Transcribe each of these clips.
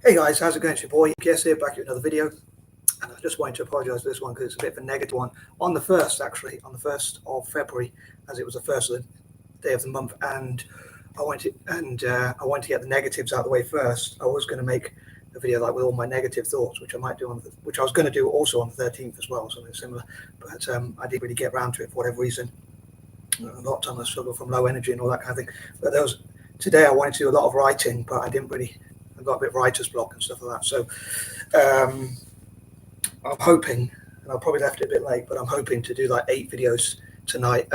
Hey guys, how's it going? It's your boy Guess here, back with another video. And I just wanted to apologise for this one because it's a bit of a negative one. On the 1st of February, as it was the first day of the month, and I wanted to get the negatives out of the way first. I was going to make a video like with all my negative thoughts, which I might do which I was going to do also on the 13th as well, something similar. But I didn't really get around to it for whatever reason. A lot of time I struggle from low energy and all that kind of thing. But today I wanted to do a lot of writing, but I didn't really. I got a bit of writer's block and stuff like that. So I'm hoping, and I probably left it a bit late, but I'm hoping to do like 8 videos tonight.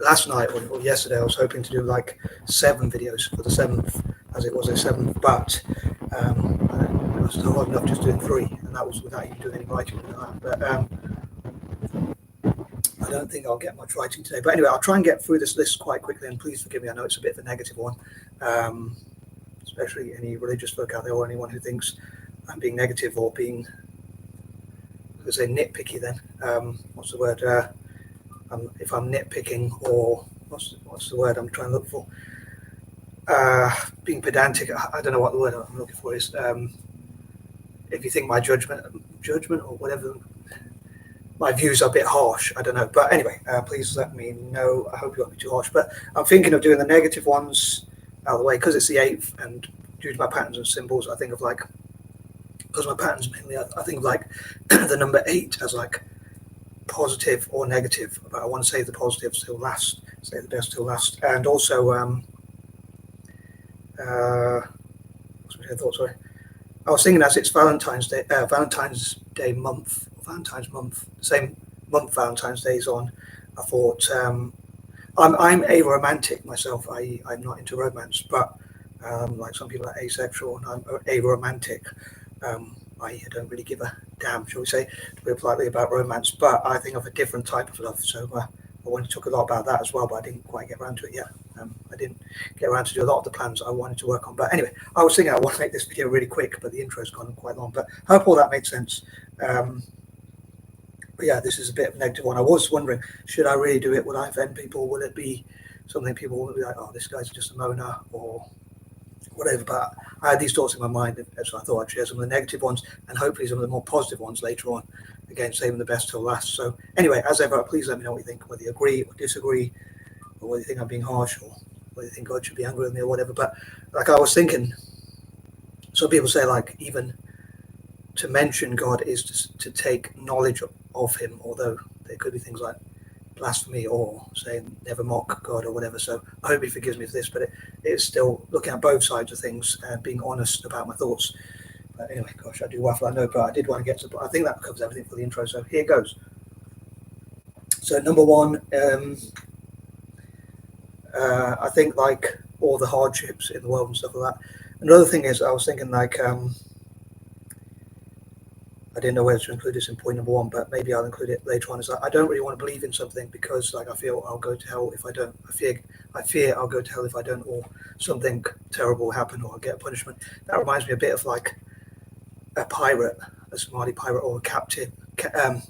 Last night or yesterday, I was hoping to do like 7 videos for the 7th, as it was a 7th, but I was hard enough just doing 3, and that was without even doing any writing or that. But I don't think I'll get much writing today. But anyway, I'll try and get through this list quite quickly, and please forgive me. I know it's a bit of a negative one. Especially any religious folk out there or anyone who thinks I'm being negative or being, let's say, nitpicky. Then what's the word? If I'm nitpicking, or what's the word I'm trying to look for? Being pedantic. I don't know what the word I'm looking for is. If you think my judgment or whatever, my views are a bit harsh. I don't know, but anyway, please let me know. I hope you won't be too harsh. But I'm thinking of doing the negative ones out of the way because it's the 8th, and due to my patterns and symbols, I think of like, because my patterns mainly, I think of like the number 8 as like positive or negative, but I want to save the positives till last, save the best till last. And also what's my thought, sorry, I was thinking, as it's Valentine's Day month, same month Valentine's Day is on, I thought I'm a romantic myself. I'm not into romance, but like some people are asexual, and I'm a romantic. I don't really give a damn, shall we say, to put it politely, about romance, but I think of a different type of love. So I wanted to talk a lot about that as well, but I didn't quite get around to it yet. I didn't get around to do a lot of the plans I wanted to work on. But anyway, I was thinking I want to make this video really quick, but the intro's gone quite long. But I hope all that made sense. But yeah, this is a bit of a negative one. I was wondering, should I really do it? Would I offend people? Would it be something people would be like, oh, this guy's just a moaner or whatever? But I had these thoughts in my mind, so I thought I'd share some of the negative ones and hopefully some of the more positive ones later on. Again, saving the best till last. So anyway, as ever, please let me know what you think, whether you agree or disagree, or whether you think I'm being harsh, or whether you think God should be angry with me or whatever. But like I was thinking, some people say like even to mention God is to take knowledge of him, although there could be things like blasphemy or saying never mock God or whatever. So I hope he forgives me for this, but it's still looking at both sides of things and being honest about my thoughts. But anyway, gosh, I do waffle, I know, but I did want to get to, I think that covers everything for the intro, so here goes. So number 1, I think like all the hardships in the world and stuff like that. Another thing is, I was thinking like, I didn't know whether to include this in point number 1, but maybe I'll include it later on. Is like, I don't really want to believe in something because like I feel I'll go to hell if I don't. I fear I'll go to hell if I don't, or something terrible will happen, or I'll get a punishment. That reminds me a bit of like a pirate, a Somali pirate, or a captive, a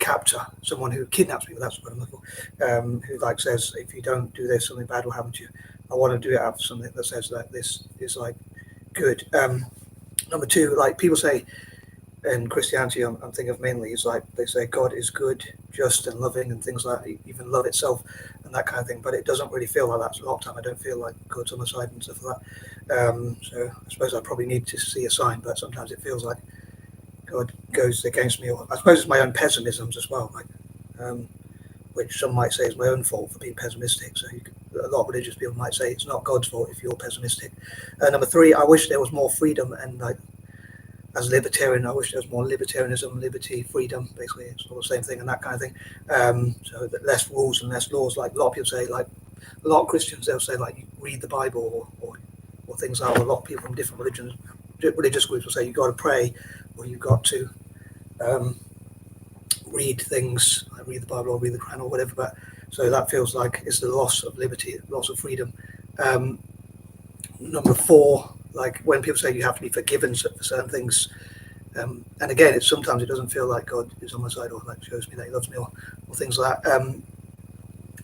captor, someone who kidnaps people. That's what I'm looking for. Who like says, if you don't do this, something bad will happen to you. I want to do it out of something that says that this is like good. Number 2, like people say. In Christianity, I'm thinking of mainly is like they say God is good, just, and loving, and things like that, even love itself and that kind of thing. But it doesn't really feel like that. So a lot of time I don't feel like God's on my side and stuff like that. So I suppose I probably need to see a sign, but sometimes it feels like God goes against me. Or I suppose it's my own pessimisms as well, like which some might say is my own fault for being pessimistic. So a lot of religious people might say it's not God's fault if you're pessimistic. Number 3, I wish there was more freedom, and like, as a libertarian, I wish there was more libertarianism, liberty, freedom, basically it's all the same thing and that kind of thing. So that less rules and less laws. Like a lot of people say, like a lot of Christians, they'll say like you read the Bible or things like that. A lot of people from different religious groups will say you've got to pray, or you've got to read things, like read the Bible or read the Quran or whatever. But so that feels like it's the loss of liberty, loss of freedom. Number 4, like when people say you have to be forgiven for certain things, and again, sometimes it doesn't feel like God is on my side, or like shows me that he loves me, or things like that,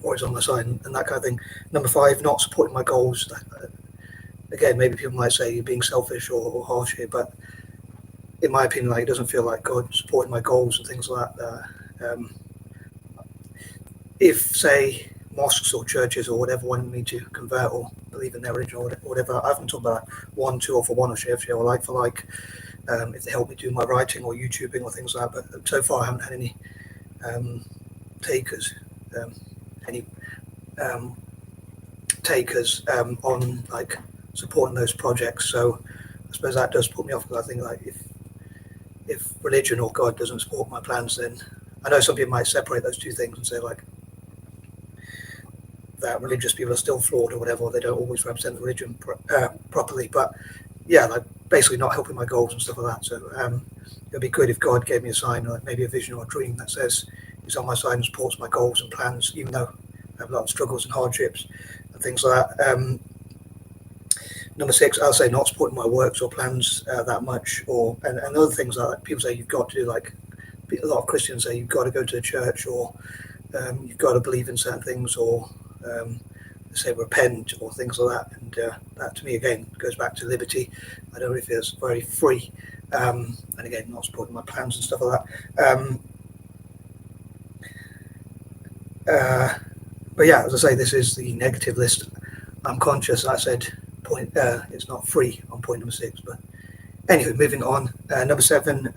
or is on my side and that kind of thing. Number 5, not supporting my goals. again, maybe people might say you're being selfish or harsh here, but in my opinion, like, it doesn't feel like God supporting my goals and things like that. If, say, mosques or churches or whatever wanted me to convert or believe in their religion or whatever, I haven't talked about one, two, or for one, or share for share, or like for like. If they help me do my writing or YouTubing or things like that, but so far I haven't had any takers, any takers on like supporting those projects. So I suppose that does put me off, because I think, like, if religion or God doesn't support my plans, then I know some people might separate those two things and say, like, that religious people are still flawed or whatever, or they don't always represent the religion properly. But yeah, like, basically not helping my goals and stuff like that. So it'd be good if God gave me a sign, like maybe a vision or a dream that says he's on my side and supports my goals and plans, even though I have a lot of struggles and hardships and things like that. Number 6, I'll say not supporting my works or plans that much, or and other things like people say you've got to do, like a lot of Christians say you've got to go to the church, or you've got to believe in certain things, or say repent or things like that. And that to me again goes back to liberty. I don't really feel it's very free. And again, not supporting my plans and stuff like that. But yeah, as I say, this is the negative list. I'm conscious, I said it's not free on point number 6, but anyway, moving on. Number 7,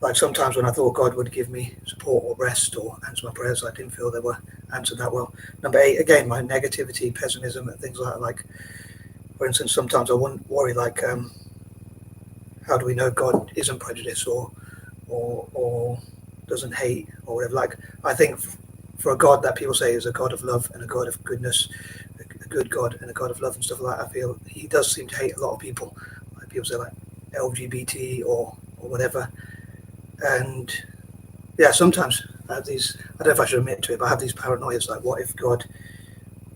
like sometimes when I thought God would give me support or rest or answer my prayers, I didn't feel they were answered that well. Number 8, again, my negativity, pessimism, and things like that. Like, for instance, sometimes I wouldn't worry, like, how do we know God isn't prejudiced or doesn't hate or whatever? Like, I think for a God that people say is a God of love and a God of goodness, a good God and a God of love and stuff like that, I feel he does seem to hate a lot of people. Like people say, like LGBT or whatever. And yeah, sometimes I have these, I don't know if I should admit to it, but I have these paranoias, like, what if God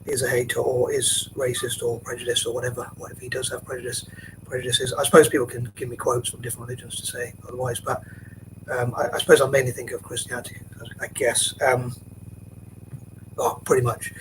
is a hater or is racist or prejudiced or whatever? What if he does have prejudices? I suppose people can give me quotes from different religions to say otherwise, but I suppose I mainly think of Christianity, I guess. Pretty much.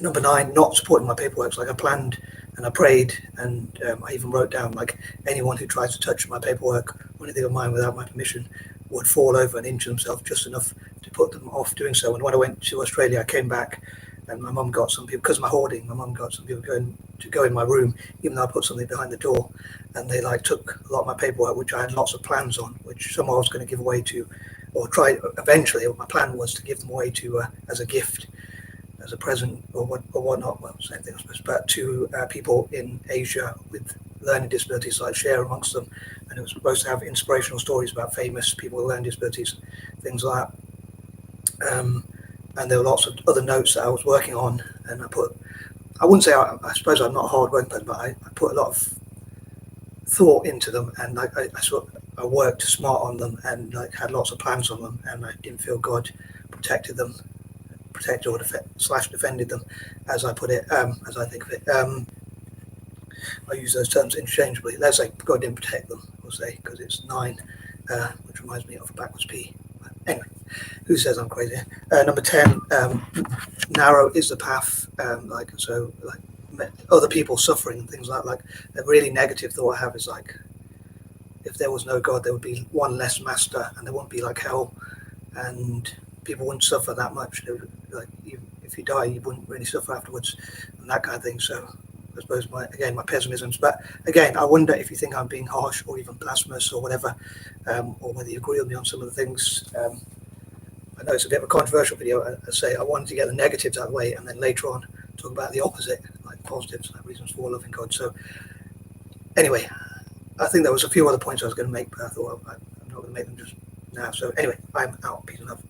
Number 9, not supporting my paperwork. Like, I planned and I prayed, and I even wrote down, like, anyone who tries to touch my paperwork or anything of mine without my permission would fall over and injure themselves just enough to put them off doing so. And when I went to Australia, I came back and my mum got some people, because of my hoarding, my mum got some people to go in my room, even though I put something behind the door, and they like took a lot of my paperwork, which I had lots of plans on, which someone I was going to give away to, or try eventually. My plan was to give them away to as a gift, as a present or whatnot. Well, same thing I suppose, but to people in Asia with learning disabilities, like share amongst them. And it was supposed to have inspirational stories about famous people with learning disabilities, things like that. And there were lots of other notes that I was working on, and I wouldn't say, I suppose I'm not a hard worker, but I put a lot of thought into them, and I worked smart on them, and like had lots of plans on them, and I didn't feel God protected or defended them, as I put it, as I think of it. I use those terms interchangeably. Let's say God didn't protect them, we'll say, because it's 9, which reminds me of a backwards P. Anyway, who says I'm crazy? Number 10, narrow is the path. Like other people suffering and things like a really negative thought I have is, like, if there was no God, there would be one less master, and there wouldn't be like hell, and people wouldn't suffer that much. They would, like, if you die, you wouldn't really suffer afterwards, and that kind of thing. So I suppose my pessimisms. But again, I wonder if you think I'm being harsh or even blasphemous or whatever, or whether you agree with me on some of the things. I know it's a bit of a controversial video. I say I wanted to get the negatives out of the way, and then later on talk about the opposite, like positives, like reasons for loving God. So anyway, I think there was a few other points I was going to make, but I thought I'm not going to make them just now. So anyway, I'm out. Peace and love.